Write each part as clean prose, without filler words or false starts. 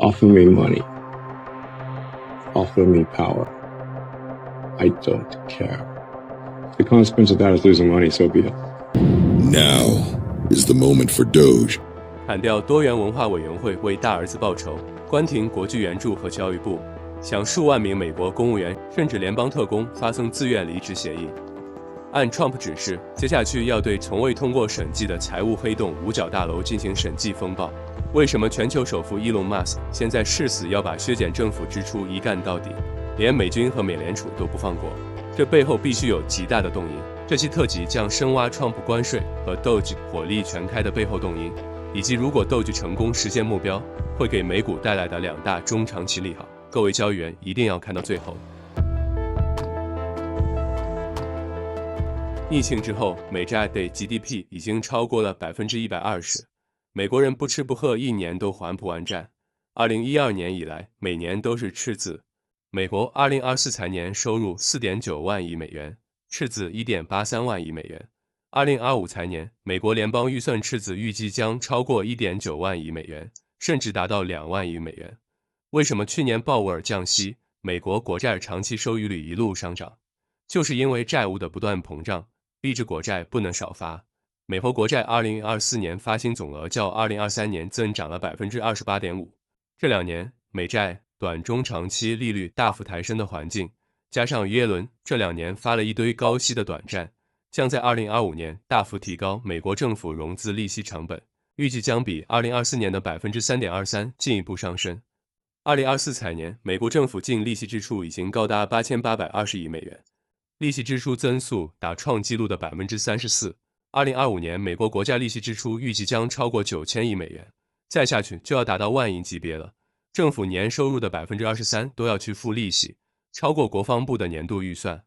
Offer me money. Offer me power. I don't care. The consequence of that is losing money, so be it. Now is the moment for Doge. 砍掉多元文化委员会为大儿子报仇，关停国际援助和教育部，向数万名美国公务员甚至联邦特工发送自愿离职协议。按 Trump 指示，接下去要对从未通过审计的财务黑洞五角大楼进行审计风暴。为什么全球首富伊隆马斯克现在誓死要把削减政府支出一干到底，连美军和美联储都不放过？这背后必须有极大的动因。这期特辑将深挖 Trump 关税和 Doge 火力全开的背后动因，以及如果 Doge 成功实现目标，会给美股带来的两大中长期利好。各位交易员一定要看到最后。疫情之后，美债对 GDP 已经超过了120%。美国人不吃不喝，一年都还不完债。2012年以来，每年都是赤字。美国2024财年收入4.9万亿美元，赤字1.83万亿美元。2025财年，美国联邦预算赤字预计将超过1.9万亿美元，甚至达到2万亿美元。为什么去年鲍威尔降息，美国国债长期收益率一路上涨？就是因为债务的不断膨胀，逼着国债不能少发。美国国债2024年发行总额较2023年增长了 28.5%。这两年，美债短中长期利率大幅抬升的环境，加上耶伦这两年发了一堆高息的短债，将在2025年大幅提高美国政府融资利息成本，预计将比2024年的 3.23% 进一步上升。2024财年，美国政府净利息支出已经高达8820亿美元，利息支出增速达创纪录的 34%。2025年，美国国家利息支出预计将超过9000亿美元，再下去就要达到万亿级别了。政府年收入的 23% 都要去付利息，超过国防部的年度预算。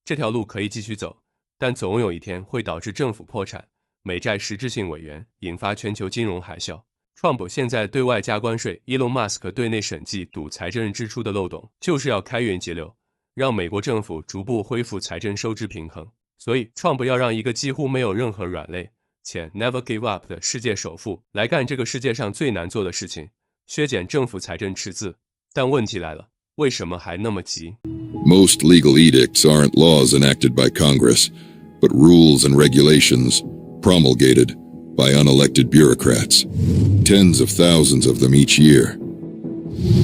这条路可以继续走，但总有一天会导致政府破产，美债实质性违约，引发全球金融海啸。Trump 现在对外加关税，伊隆马斯克对内审计堵财政支出的漏洞，就是要开源节流，让美国政府逐步恢复财政收支平衡。所以 Trump 要让一个几乎没有任何软肋且 never give up 的世界首富来干这个世界上最难做的事情，削减政府财政赤字。但问题来了，为什么还那么急？ Most legal edicts aren't laws enacted by Congress, but rules and regulations promulgated by unelected bureaucrats. Tens of thousands of them each year.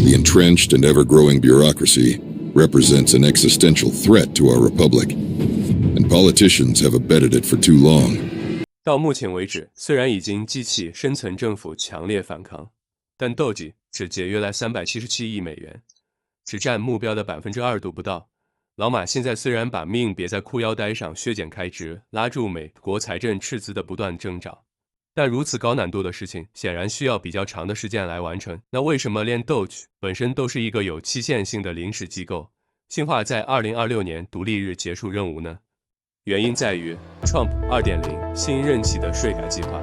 The entrenched and ever-growing bureaucracy represents an existential threat to our republic, and politicians have abetted it for too long. 到目前为止，虽然已经激起深层政府强烈反抗，但 Doge 只节约了377亿美元，只占目标的 2% 都不到。老马现在虽然把命别在裤腰带上，削减开支，拉住美国财政赤字的不断增长，但如此高难度的事情显然需要比较长的时间来完成。那为什么连 Doge 本身都是一个有期限性的临时机构，兴化在2026年独立日结束任务呢？原因在于 Trump 2.0 新任期的税改计划。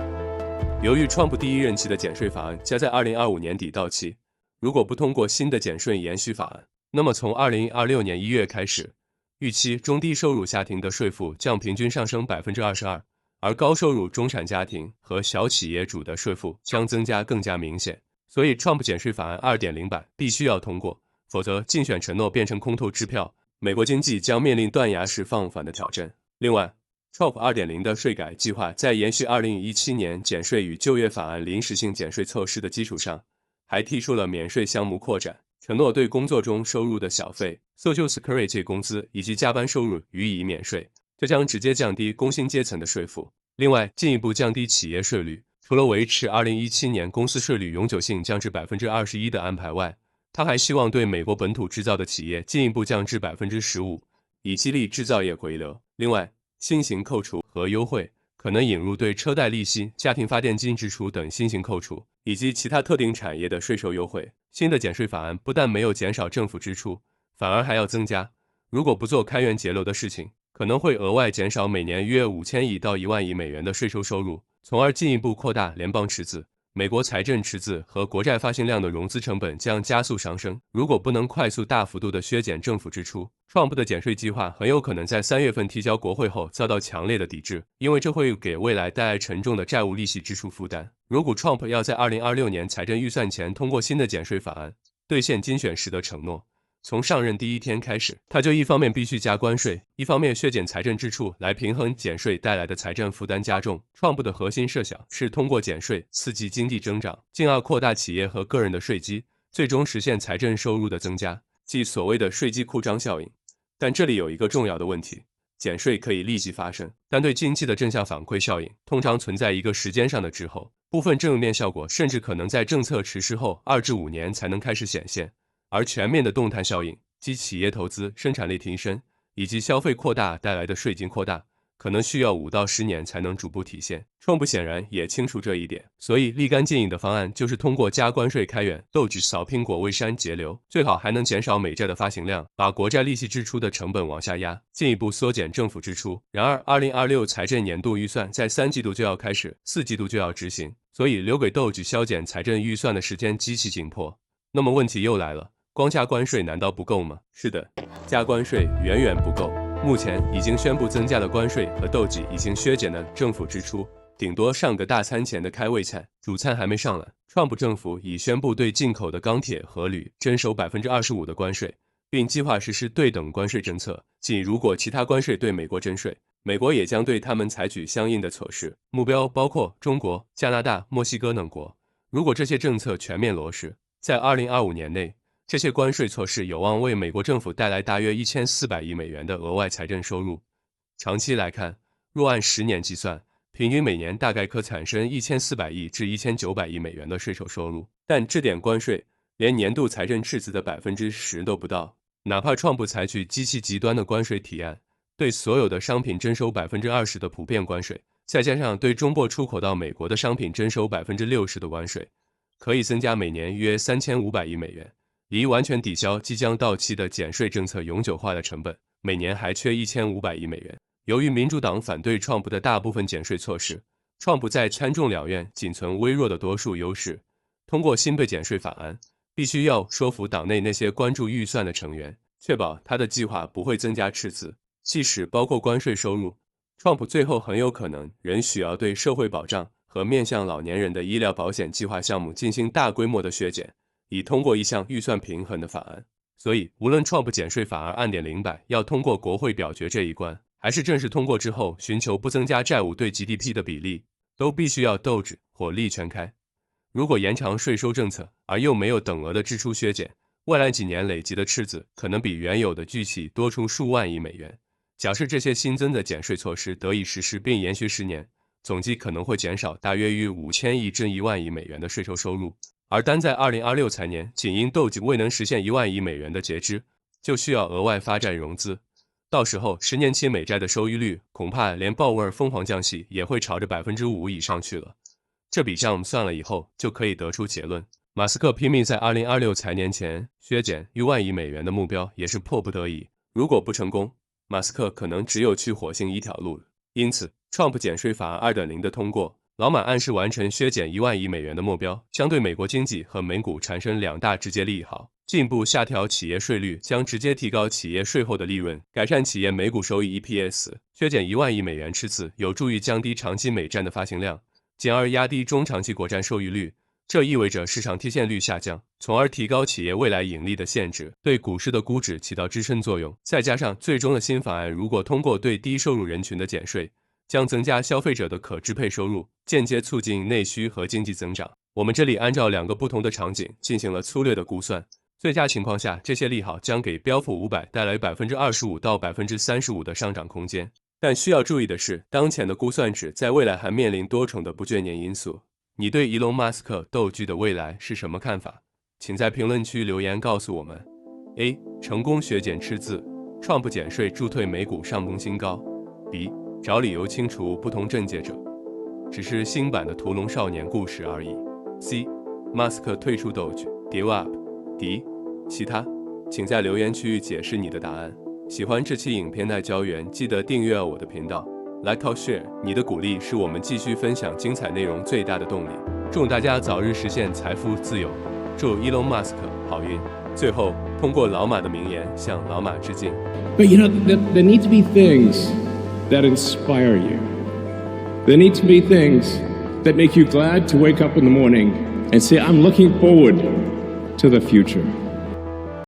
由于 Trump 第一任期的减税法案将在2025年底到期，如果不通过新的减税延续法案，那么从2026年1月开始，预期中低收入家庭的税负将平均上升 22%， 而高收入中产家庭和小企业主的税负将增加更加明显。所以 Trump 减税法案 2.0 版必须要通过，否则竞选承诺变成空头支票，美国经济将面临断崖式放缓的挑战。另外， Trump 2.0 的税改计划在延续2017年减税与就业法案临时性减税措施的基础上，还提出了免税项目扩展，承诺对工作中收入的小费、Social Security 工资以及加班收入予以免税，这将直接降低工薪阶层的税负。另外，进一步降低企业税率，除了维持2017年公司税率永久性降至 21% 的安排外，他还希望对美国本土制造的企业进一步降至 15%， 以激励制造业回流。另外，新型扣除和优惠可能引入对车贷利息、家庭发电金支出等新型扣除，以及其他特定产业的税收优惠。新的减税法案不但没有减少政府支出，反而还要增加。如果不做开源节流的事情，可能会额外减少每年约5000亿到1万亿美元的税收收入，从而进一步扩大联邦赤字。美国财政赤字和国债发行量的融资成本将加速上升。如果不能快速大幅度的削减政府支出，Trump 的减税计划很有可能在3月份提交国会后遭到强烈的抵制，因为这会给未来带来沉重的债务利息支出负担。如果 Trump 要在2026年财政预算前通过新的减税法案，兑现竞选时的承诺，从上任第一天开始，他就一方面必须加关税，一方面削减财政支出来平衡减税带来的财政负担加重。Trump 的核心设想是通过减税刺激经济增长，进而扩大企业和个人的税基，最终实现财政收入的增加，即所谓的税基扩张效应。但这里有一个重要的问题，减税可以立即发生，但对经济的正向反馈效应通常存在一个时间上的滞后，部分正面效果甚至可能在政策实施后2至5年才能开始显现。而全面的动态效应，即企业投资、生产力提升以及消费扩大带来的税金扩大，可能需要5到10年才能逐步体现。Trump 显然也清楚这一点，所以立竿见影的方案就是通过加关税开源，斗举扫苹果为山节流，最好还能减少美债的发行量，把国债利息支出的成本往下压，进一步缩减政府支出。然而2026财政年度预算在3季度就要开始，4季度就要执行，所以留给斗举削减财政预算的时间极其紧迫。那么问题又来了，光加关税难道不够吗？是的，加关税远远不够。目前已经宣布增加的关税和斗举已经削减的政府支出，顶多上个大餐前的开胃菜，主餐还没上来。Trump 政府已宣布对进口的钢铁和铝征收25%的关税，并计划实施对等关税政策，即如果其他关税对美国征税，美国也将对他们采取相应的措施，目标包括中国、加拿大、墨西哥等国。如果这些政策全面落实，在2025年内，这些关税措施有望为美国政府带来大约1400亿美元的额外财政收入。长期来看，若按10年计算，平均每年大概可产生1400亿至1900亿美元的税收收入。但这点关税连年度财政赤字的10%都不到。哪怕Trump采取极其极端的关税提案，对所有的商品征收20%的普遍关税，再加上对中国出口到美国的商品征收60%的关税，可以增加每年约3500亿美元，以完全抵消即将到期的减税政策永久化的成本，每年还缺1500亿美元。由于民主党反对 Trump 的大部分减税措施， Trump 在参众两院仅存微弱的多数优势，通过新的减税法案，必须要说服党内那些关注预算的成员，确保他的计划不会增加赤字，即使包括关税收入。Trump 最后很有可能仍需要对社会保障和面向老年人的医疗保险计划项目进行大规模的削减，以通过一项预算平衡的法案。所以无论 Trump 减税法案按点0摆要通过国会表决这一关，还是正式通过之后寻求不增加债务对 GDP 的比例，都必须要斗志火力全开。如果延长税收政策而又没有等额的支出削减，未来几年累积的赤字可能比原有的巨企多出数万亿美元。假设这些新增的减税措施得以实施并延续10年，总计可能会减少大约逾5000亿至1万亿美元的税收收入。而单在2026财年，仅因斗计未能实现1万亿美元的截支，就需要额外发债融资。到时候10年期美债的收益率恐怕连鲍威尔疯狂降息也会朝着5%以上去了。这笔账算了以后，就可以得出结论，马斯克拼命在2026财年前削减1万亿美元的目标也是迫不得已。如果不成功，马斯克可能只有去火星一条路了。因此 Trump 减税法案 2.0 的通过，老马暗示完成削减1万亿美元的目标，将对美国经济和美股产生2大直接利好。进一步下调企业税率将直接提高企业税后的利润，改善企业每股收益 EPS。 削减1万亿美元赤字有助于降低长期美债的发行量，进而压低中长期国债收益率，这意味着市场贴现率下降，从而提高企业未来盈利的限制，对股市的估值起到支撑作用。再加上最终的新法案如果通过对低收入人群的减税，将增加消费者的可支配收入，间接促进内需和经济增长。我们这里按照2个不同的场景进行了粗略的估算，最佳情况下，这些利好将给标普500带来25%到35%的上涨空间。但需要注意的是，当前的估算值在未来还面临多重的不确定因素。你对伊隆马斯克斗剧的未来是什么看法？请在评论区留言告诉我们。A. 成功削减赤字 ，Trump 减税助推美股上攻新高。B. 找理由清除不同政界者，只是新版的屠龙少年故事而已。C. 马斯克退出斗剧 ，Give up。D. 其他，请在留言区域解释你的答案。喜欢这期影片的胶原，记得订阅我的频道， Like 和 Share， 你的鼓励是我们继续分享精彩内容最大的动力。祝大家早日实现财富自由，祝 Elon Musk 好运。最后，通过老马的名言向老马致敬。But you know, there need to be things that inspire you. There need to be things that make you glad to wake up in the morning and say, I'm looking forward to the future.